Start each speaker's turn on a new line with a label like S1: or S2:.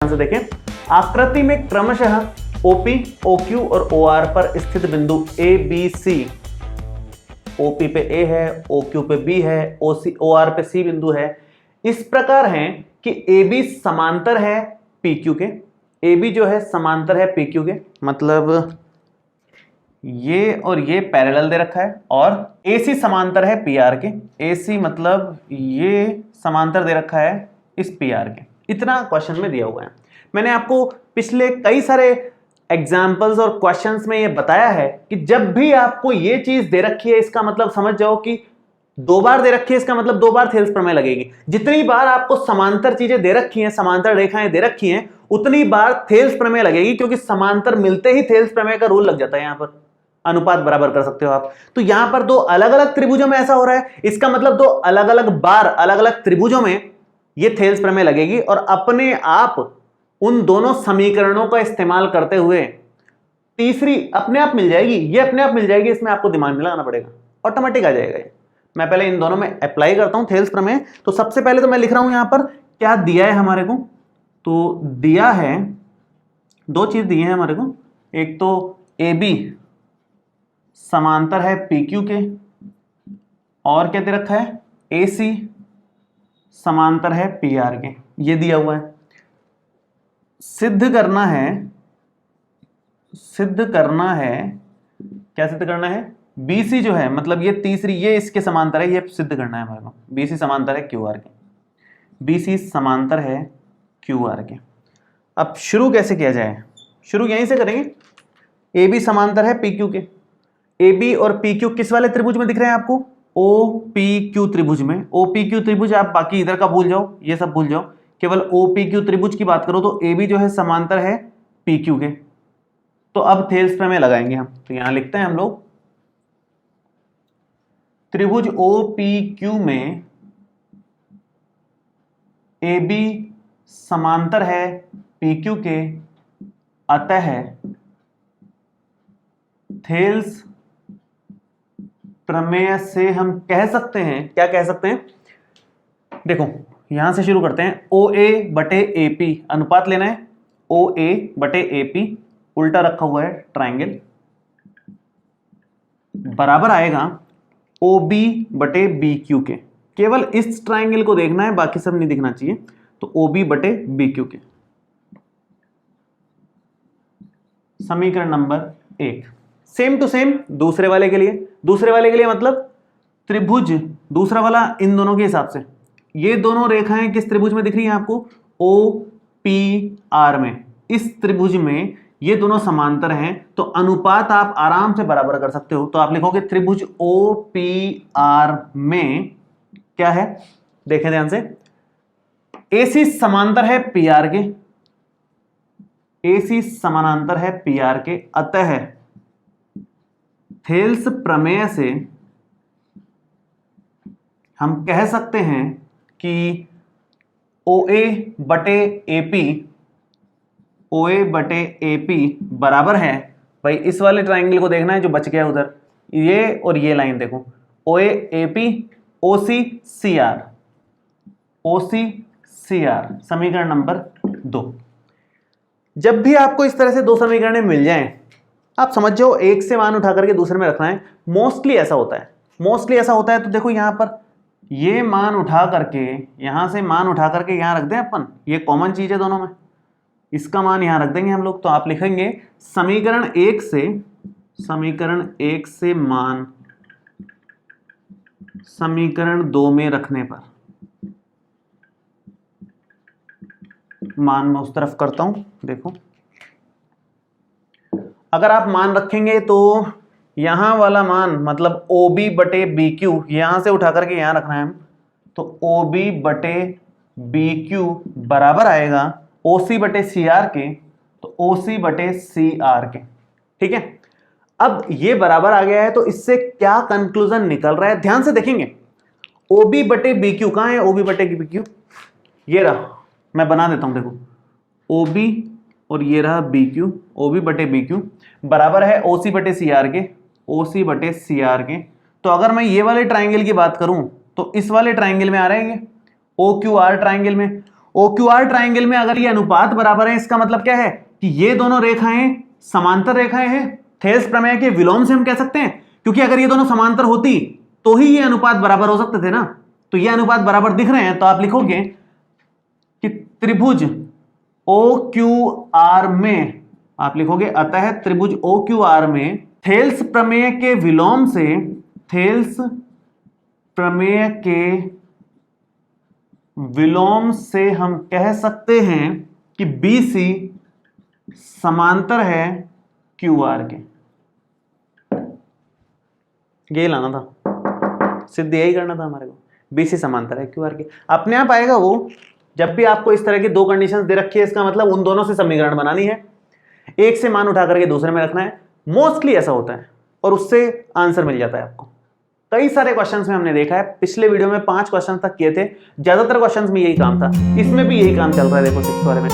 S1: ध्यान से देखें, आकृति में क्रमशः OP, OQ और OR पर स्थित बिंदु A, B, C, OP पे A है, OQ पे B है, OR पे C बिंदु है, इस प्रकार हैं कि AB समांतर है PQ के। AB जो है समांतर है PQ के, मतलब ये और ये पैरेलल दे रखा है, और AC समांतर है PR के। AC मतलब ये समांतर दे रखा है इस PR के। इतना क्वेश्चन में दिया हुआ है। मैंने आपको पिछले कई सारे एग्जाम्पल्स और क्वेश्चंस में ये बताया है कि जब भी आपको ये चीज दे रखी है, इसका मतलब समझ जाओ कि दो बार दे रखी है, इसका मतलब दो बार थेल्स प्रमेय लगेगी। जितनी बार आपको समांतर चीजें दे रखी हैं, समांतर रेखाएं दे रखी हैं, उतनी बार थेल्स प्रमेय लगेगी, क्योंकि समांतर मिलते ही थेल्स प्रमेय का रूल लग जाता है। यहां पर अनुपात बराबर कर सकते हो आप। तो यहां पर दो अलग अलग त्रिभुजों में ऐसा हो रहा है, इसका मतलब दो अलग अलग बार अलग अलग त्रिभुजों में ये थेल्स प्रमेय लगेगी, और अपने आप उन दोनों समीकरणों का इस्तेमाल करते हुए तीसरी अपने आप मिल जाएगी। ये अपने आप मिल जाएगी, इसमें आपको दिमाग नहीं लगाना पड़ेगा, ऑटोमेटिक आ जाएगा ये। मैं पहले इन दोनों में अप्लाई करता हूं थेल्स प्रमेय। तो सबसे पहले तो मैं लिख रहा हूं यहां पर क्या दिया है हमारे को। तो दिया है, दो चीज दी है हमारे को। एक तो AB समांतर है PQ के, और क्या दे रखा है AC समांतर है PR के। ये दिया हुआ है। सिद्ध करना है क्या सिद्ध करना है, BC जो है, मतलब ये तीसरी, ये इसके समांतर है, ये सिद्ध करना है हमारे को। BC समांतर है QR के, BC समांतर है QR के। अब शुरू कैसे किया जाए, शुरू यहीं से करेंगे। AB समांतर है PQ के। AB और PQ किस वाले त्रिभुज में दिख रहे हैं आपको, OPQ त्रिभुज में। OPQ त्रिभुज आप बाकी इधर का भूल जाओ, ये सब भूल जाओ, केवल OPQ त्रिभुज की बात करो तो AB जो है समांतर है PQ के। तो अब थेल्स प्रमेय लगाएंगे हम। तो यहां लिखते हैं हम लोग, त्रिभुज OPQ में AB समांतर है PQ के, अतः थेल्स प्रमेय से हम कह सकते हैं, क्या कह सकते हैं, देखो यहां से शुरू करते हैं। OA बटे AP अनुपात लेना है। OA बटे AP उल्टा रखा हुआ है ट्राइंगल, बराबर आएगा OB बटे BQ के। केवल इस ट्राइंगल को देखना है, बाकी सब नहीं दिखना चाहिए। तो OB बटे BQ के। समीकरण नंबर 1। सेम टू सेम दूसरे वाले के लिए। दूसरे वाले के लिए मतलब त्रिभुज दूसरा वाला इन दोनों के हिसाब से। ये दोनों रेखाएं किस त्रिभुज में दिख रही हैं आपको, OPR में। इस त्रिभुज में ये दोनों समांतर हैं, तो अनुपात आप आराम से बराबर कर सकते हो। तो आप लिखोगे त्रिभुज OPR में क्या है, देखें ध्यान से, AC समांतर है PR के, AC समानांतर है PR के, अतः थेल्स प्रमेय से हम कह सकते हैं कि OA बटे AP बराबर है, भाई इस वाले ट्राइंगल को देखना है जो बच गया उधर, ये और ये लाइन देखो, OA AP OC CR, समीकरण नंबर 2। जब भी आपको इस तरह से दो समीकरण मिल जाएं, आप समझ जाओ एक से मान उठा करके दूसरे में रखना है। मोस्टली ऐसा होता है। तो देखो यहां पर ये मान उठा करके, यहां से मान उठा करके यहां रख दें अपन, ये कॉमन चीज है दोनों में, इसका मान यहां रख देंगे हम लोग। तो आप लिखेंगे समीकरण 1 से मान समीकरण 2 में रखने पर, मान मैं उस तरफ करता हूं, देखो अगर आप मान रखेंगे तो यहां वाला मान मतलब OB बटे BQ यहां से उठा करके यहां रखना है हम। तो OB बटे BQ बराबर आएगा OC बटे CR के, तो OC बटे CR के। ठीक है, अब ये बराबर आ गया है, तो इससे क्या कंक्लूजन निकल रहा है, ध्यान से देखेंगे। OB बटे BQ कहां है, OB बटे BQ ये रहा, मैं बना देता हूं, देखो OB और ये रहा BQ, OB बटे BQ बराबर है OC बटे CR के। तो अगर मैं ये वाले ट्राइंगल की बात करूं तो इस वाले ट्राइंगल में आ रहे हैं OQR ट्राइंगल में। OQR ट्राइंगल में अगर ये अनुपात बराबर है, इसका मतलब क्या है कि ये दोनों रेखाएं समांतर रेखाएं हैं। थेल्स प्रमेय के विलोम से हम कह सकते हैं, क्योंकि अगर ये दोनों समांतर होती तो ही ये अनुपात बराबर हो सकते थे ना। तो ये अनुपात बराबर दिख रहे हैं, तो आप लिखोगे कि त्रिभुज OQR में, आप लिखोगे अतः त्रिभुज OQR में थेल्स प्रमेय के विलोम से, थेल्स प्रमेय के विलोम से हम कह सकते हैं कि BC समांतर है QR के। ये लाना था, सिद्ध यही करना था हमारे को, BC समांतर है QR के। अपने आप आएगा वो, जब भी आपको इस तरह की दो कंडीशंस दे रखी है, इसका मतलब उन दोनों से समीकरण बनानी है, एक से मान उठा करके दूसरे में रखना है। मोस्टली ऐसा होता है और उससे आंसर मिल जाता है आपको। कई सारे क्वेश्चंस में हमने देखा है, पिछले वीडियो में 5 क्वेश्चन तक किए थे, ज्यादातर क्वेश्चंस में यही काम था, इसमें भी यही काम चल रहा है। देखो 6 वाले में